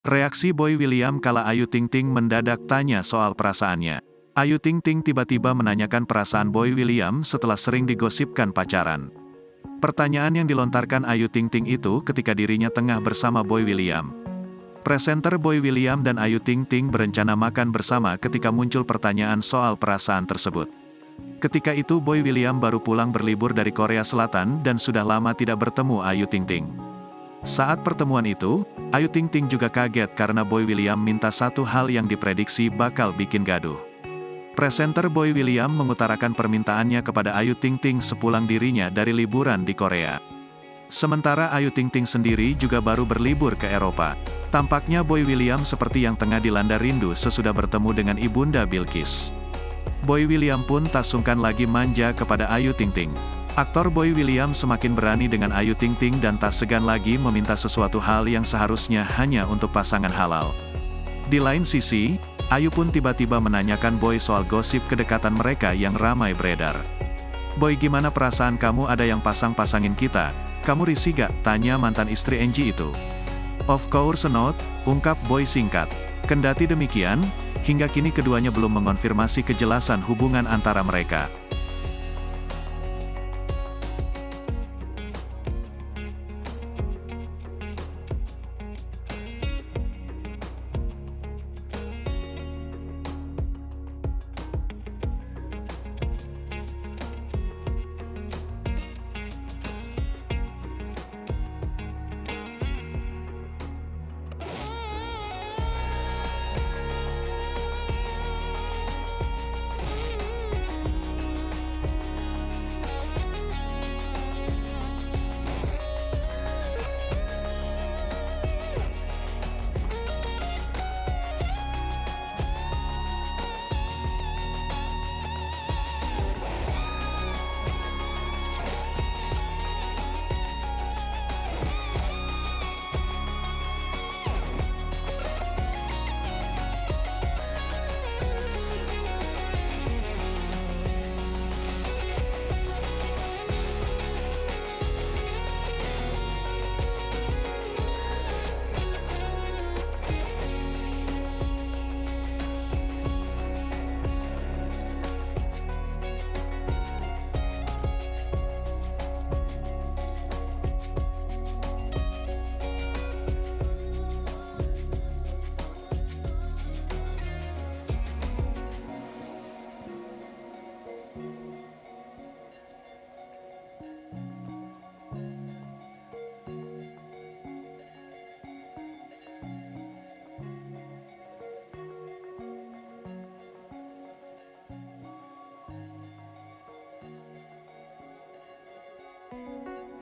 Reaksi Boy William kala Ayu Ting Ting mendadak tanya soal perasaannya. Ayu Ting Ting tiba-tiba menanyakan perasaan Boy William setelah sering digosipkan pacaran. Pertanyaan yang dilontarkan Ayu Ting Ting itu ketika dirinya tengah bersama Boy William. Presenter Boy William dan Ayu Ting Ting berencana makan bersama ketika muncul pertanyaan soal perasaan tersebut. Ketika itu Boy William baru pulang berlibur dari Korea Selatan dan sudah lama tidak bertemu Ayu Ting Ting. Saat pertemuan itu, Ayu Ting Ting juga kaget karena Boy William minta satu hal yang diprediksi bakal bikin gaduh. Presenter Boy William mengutarakan permintaannya kepada Ayu Ting Ting sepulang dirinya dari liburan di Korea. Sementara Ayu Ting Ting sendiri juga baru berlibur ke Eropa. Tampaknya Boy William seperti yang tengah dilanda rindu sesudah bertemu dengan ibunda Bilqis. Boy William pun tak sungkan lagi manja kepada Ayu Ting Ting. Aktor Boy William semakin berani dengan Ayu Ting Ting dan tak segan lagi meminta sesuatu hal yang seharusnya hanya untuk pasangan halal. Di lain sisi, Ayu pun tiba-tiba menanyakan Boy soal gosip kedekatan mereka yang ramai beredar. "Boy, gimana perasaan kamu, ada yang pasang-pasangin kita? Kamu risih gak?" tanya mantan istri Angie itu. "Of course not," ungkap Boy singkat. Kendati demikian, hingga kini keduanya belum mengonfirmasi kejelasan hubungan antara mereka.